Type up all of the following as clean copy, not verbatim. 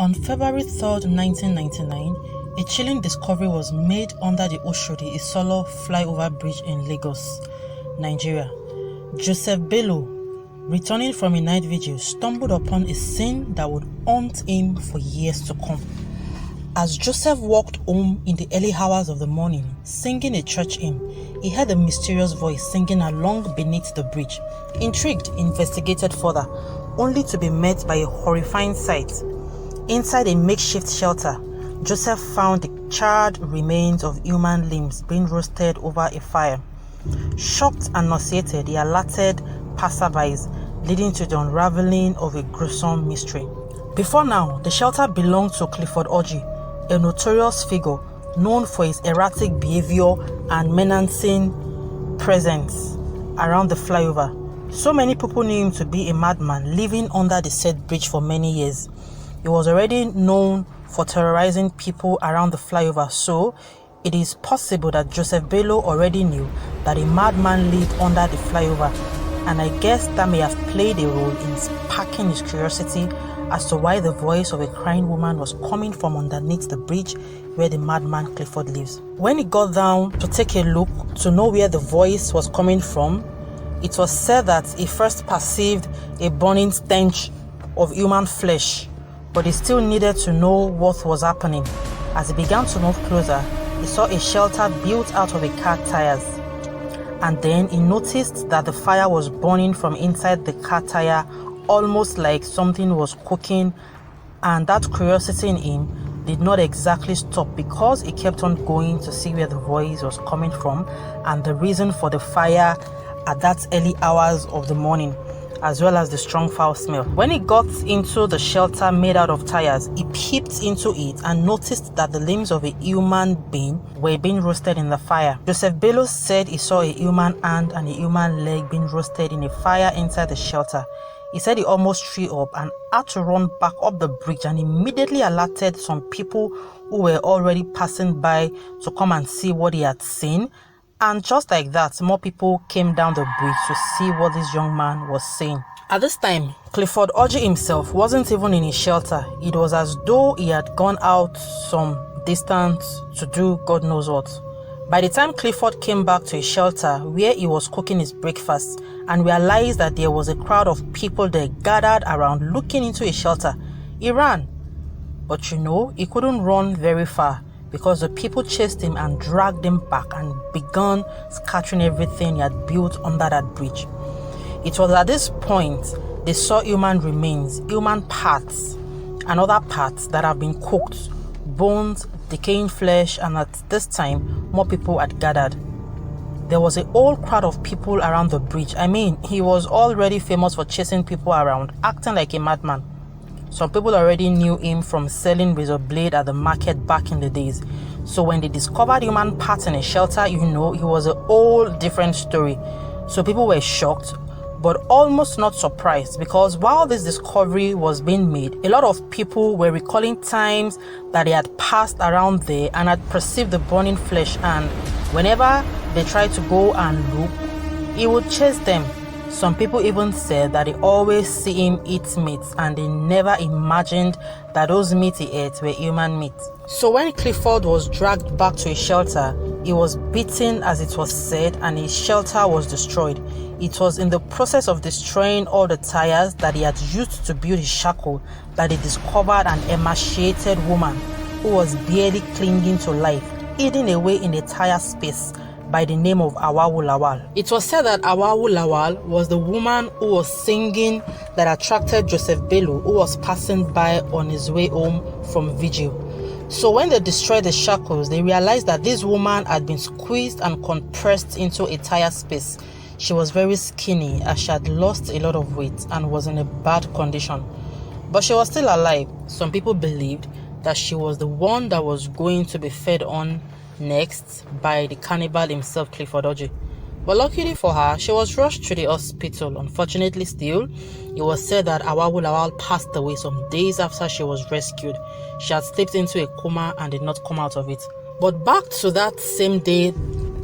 On February 3rd, 1999, a chilling discovery was made under the Oshodi-Isolo flyover bridge in Lagos, Nigeria. Joseph Bello, returning from a night vigil, stumbled upon a scene that would haunt him for years to come. As Joseph walked home in the early hours of the morning, singing a church hymn, he heard a mysterious voice singing along beneath the bridge. Intrigued, he investigated further, only to be met by a horrifying sight. Inside a makeshift shelter, Joseph found the charred remains of human limbs being roasted over a fire. Shocked and nauseated, he alerted passersby, leading to the unraveling of a gruesome mystery. Before now, the shelter belonged to Clifford, a notorious figure known for his erratic behavior and menacing presence around the flyover. So many people knew him to be a madman living under the said bridge for many years. He was already known for terrorizing people around the flyover, so it is possible that Joseph Bello already knew that a madman lived under the flyover, and I guess that may have played a role in sparking his curiosity as to why the voice of a crying woman was coming from underneath the bridge where the madman Clifford lives. When he got down to take a look to know where the voice was coming from, it was said that he first perceived a burning stench of human flesh, but he still needed to know what was happening. As he began to move closer, he saw a shelter built out of a car tires, and then he noticed that the fire was burning from inside the car tire, almost like something was cooking, and that curiosity in him did not exactly stop because he kept on going to see where the voice was coming from and the reason for the fire at that early hours of the morning, as well as the strong foul smell. When he got into the shelter made out of tires, he peeped into it and noticed that the limbs of a human being were being roasted in the fire. Joseph Bello said he saw a human hand and a human leg being roasted in a fire inside the shelter. He said he almost threw up and had to run back up the bridge and immediately alerted some people who were already passing by to come and see what he had seen. And just like that, more people came down the bridge to see what this young man was saying. At this time, Clifford himself wasn't even in his shelter. It was as though he had gone out some distance to do God knows what. By the time Clifford came back to his shelter where he was cooking his breakfast and realized that there was a crowd of people there gathered around looking into his shelter, he ran. But he couldn't run very far, because the people chased him and dragged him back and began scattering everything he had built under that bridge. It was at this point they saw human remains, human parts, and other parts that have been cooked, bones, decaying flesh, and at this time, more people had gathered. There was a whole crowd of people around the bridge. I mean, he was already famous for chasing people around, acting like a madman. Some people already knew him from selling razor blade at the market back in the days. So when they discovered human parts in a shelter, he was a whole different story. So people were shocked, but almost not surprised, because while this discovery was being made, a lot of people were recalling times that they had passed around there and had perceived the burning flesh, and whenever they tried to go and look, he would chase them. Some people even said that they always see him eat meat and they never imagined that those meat he ate were human meat. So when Clifford was dragged back to his shelter, he was beaten, as it was said, and his shelter was destroyed. It was in the process of destroying all the tires that he had used to build his shackle that he discovered an emaciated woman who was barely clinging to life, hidden away in a tire space by the name of Awawu Lawal. It was said that Awawu Lawal was the woman who was singing that attracted Joseph Bello, who was passing by on his way home from vigil. So when they destroyed the shackles, they realized that this woman had been squeezed and compressed into a tire space. She was very skinny as she had lost a lot of weight and was in a bad condition. But she was still alive. Some people believed that she was the one that was going to be fed on next by the cannibal himself, Clifford. But luckily for her, she was rushed to the hospital. Unfortunately still, it was said that Awawu Lawal passed away some days after she was rescued. She had slipped into a coma and did not come out of it. But back to that same day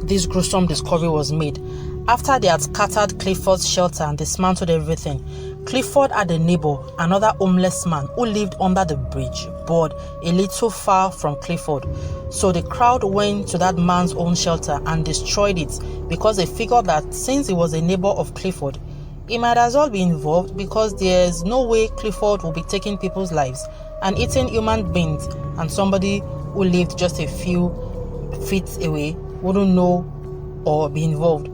this gruesome discovery was made. After they had scattered Clifford's shelter and dismantled everything, Clifford had a neighbor, another homeless man who lived under the bridge, but a little far from Clifford. So the crowd went to that man's own shelter and destroyed it because they figured that since he was a neighbor of Clifford, he might as well be involved because there's no way Clifford will be taking people's lives and eating human beings, and somebody who lived just a few feet away wouldn't know or be involved.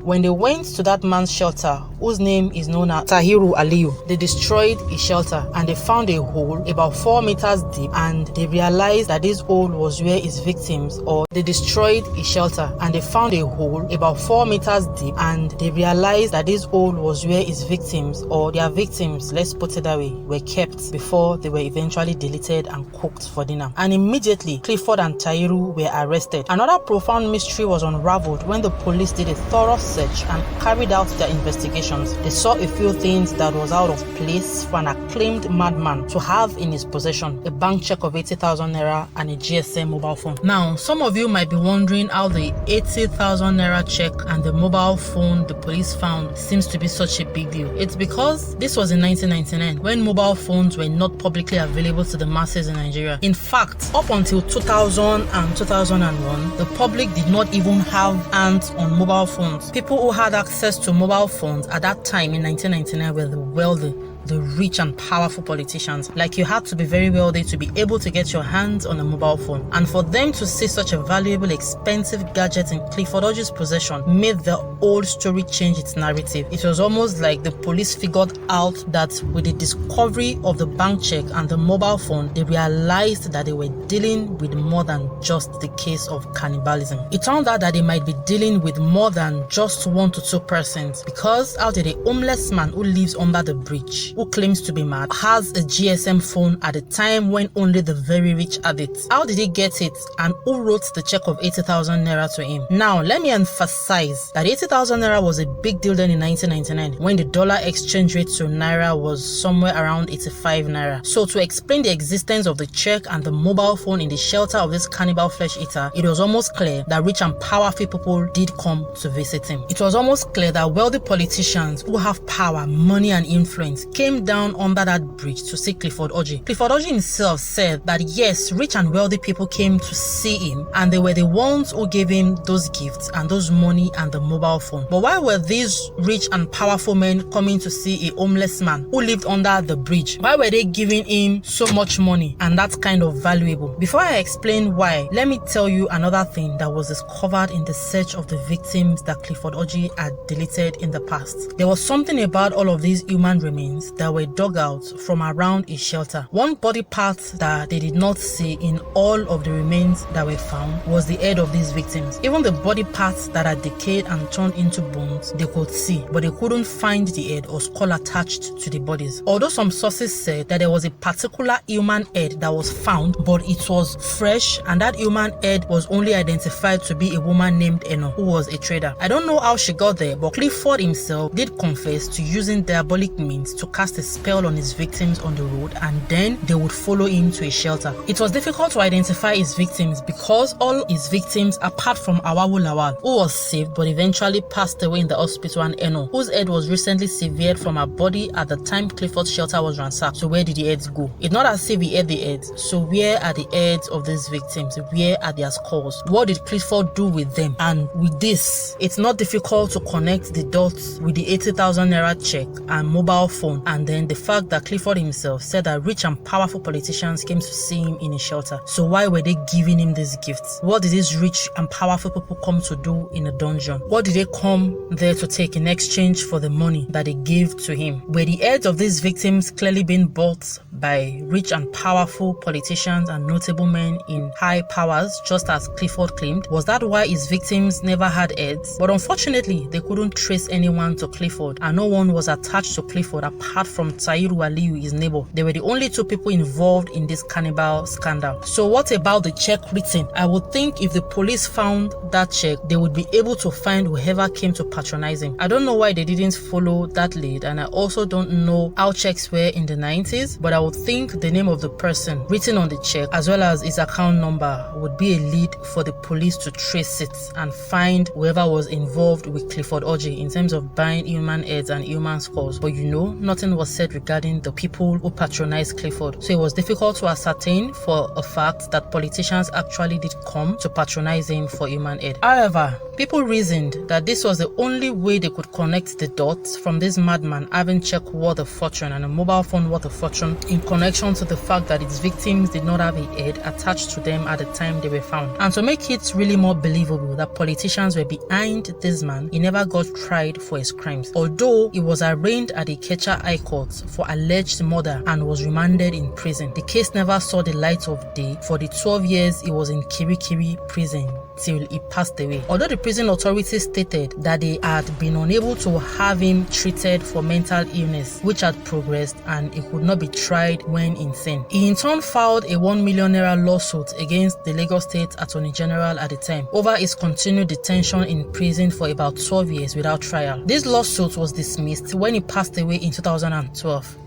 When they went to that man's shelter, whose name is known as Tahiru Aliyu, they destroyed his shelter and they found a hole about 4 meters deep, and they realized that this hole was where his victims, or they destroyed his shelter and they found a hole about 4 meters deep, and they realized that this hole was where his victims, or their victims, let's put it that way, were kept before they were eventually deleted and cooked for dinner. And immediately, Clifford and Tahiru were arrested. Another profound mystery was unraveled when the police did a thorough search and carried out their investigations. They saw a few things that was out of place for an acclaimed madman to have in his possession: a bank check of 80,000 naira and a GSM mobile phone. Now, some of you might be wondering how the 80,000 naira check and the mobile phone the police found seems to be such a big deal. It's because this was in 1999 when mobile phones were not publicly available to the masses in Nigeria. In fact, up until 2000 and 2001, the public did not even have hands on mobile phones. People who had access to mobile phones at that time in 1999 were the wealthy, the rich and powerful politicians. Like, you had to be very wealthy to be able to get your hands on a mobile phone. And for them to see such a valuable, expensive gadget in Clifford Oji's possession made the old story change its narrative. It was almost like the police figured out that with the discovery of the bank check and the mobile phone, they realized that they were dealing with more than just the case of cannibalism. It turned out that they might be dealing with more than just 1 to 2 persons, because out of a homeless man who lives under the bridge, who claims to be mad, has a GSM phone at a time when only the very rich had it. How did he get it, and who wrote the check of 80,000 naira to him? Now, let me emphasize that 80,000 naira was a big deal then in 1999 when the dollar exchange rate to naira was somewhere around 85 naira. So to explain the existence of the check and the mobile phone in the shelter of this cannibal flesh eater, it was almost clear that rich and powerful people did come to visit him. It was almost clear that wealthy politicians who have power, money and influence came down under that bridge to see Clifford Oji. Clifford Oji himself said that yes, rich and wealthy people came to see him, and they were the ones who gave him those gifts and those money and the mobile phone. But why were these rich and powerful men coming to see a homeless man who lived under the bridge? Why were they giving him so much money and that's kind of valuable? Before I explain why, let me tell you another thing that was discovered in the search of the victims that Clifford Oji had deleted in the past. There was something about all of these human remains that were dug out from around his shelter. One body part that they did not see in all of the remains that were found was the head of these victims. Even the body parts that had decayed and turned into bones, they could see, but they couldn't find the head or skull attached to the bodies. Although some sources said that there was a particular human head that was found, but it was fresh, and that human head was only identified to be a woman named Eno, who was a trader. I don't know how she got there, but Clifford himself did confess to using diabolic means to cast a spell on his victims on the road, and then they would follow him to a shelter. It was difficult to identify his victims because all his victims, apart from Awawu Lawal, who was saved but eventually passed away in the hospital, and Eno, whose head was recently severed from her body at the time Clifford's shelter was ransacked. So where did the heads go? It's not as if he ate the heads. So where are the heads of these victims? Where are their skulls? What did Clifford do with them? And with this, it's not difficult to connect the dots with the 80,000 naira check and mobile phone, and then the fact that Clifford himself said that rich and powerful politicians came to see him in a shelter. So why were they giving him these gifts? What did these rich and powerful people come to do in a dungeon? What did they come there to take in exchange for the money that they gave to him? Were the heads of these victims clearly being bought by rich and powerful politicians and notable men in high powers, just as Clifford claimed? Was that why his victims never had heads? But unfortunately, they couldn't trace anyone to Clifford, and no one was attached to Clifford apart from Tahiru Aliyu, his neighbor. They were the only 2 people involved in this cannibal scandal. So what about the check written? I would think if the police found that check, they would be able to find whoever came to patronize him. I don't know why they didn't follow that lead, and I also don't know how checks were in the 90s, but I would think the name of the person written on the check as well as his account number would be a lead for the police to trace it and find whoever was involved with Clifford Oji in terms of buying human heads and human skulls. But you know, not nothing was said regarding the people who patronized Clifford, so it was difficult to ascertain for a fact that politicians actually did come to patronize him for human head. However, people reasoned that this was the only way they could connect the dots from this madman having check worth of fortune and a mobile phone worth of fortune in connection to the fact that its victims did not have a head attached to them at the time they were found. And to make it really more believable that politicians were behind this man, he never got tried for his crimes, although he was arraigned at the Ikeja High Court for alleged murder and was remanded in prison. The case never saw the light of day for the 12 years he was in Kirikiri prison till he passed away. Although the prison authorities stated that they had been unable to have him treated for mental illness which had progressed and he could not be tried when insane. He in turn filed a 1 million naira lawsuit against the Lagos State Attorney General at the time over his continued detention in prison for about 12 years without trial. This lawsuit was dismissed when he passed away in 2012.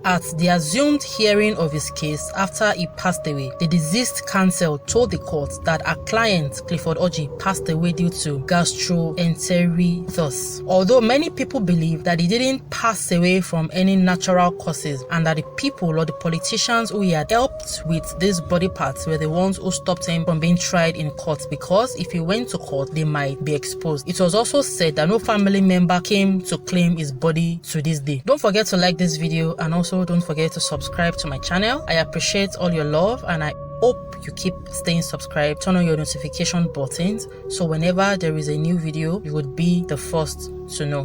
At the assumed hearing of his case after he passed away, the deceased counsel told the court that her client, Clifford Orji, passed away due to gastroenteritis. Although many people believe that he didn't pass away from any natural causes and that the people or the politicians who he had helped with these body parts were the ones who stopped him from being tried in court, because if he went to court, they might be exposed. It was also said that no family member came to claim his body to this day. Don't forget to like this video, and also don't forget to subscribe to my channel. I appreciate all your love and I hope you keep staying subscribed. Turn on your notification buttons so whenever there is a new video, you would be the first to know.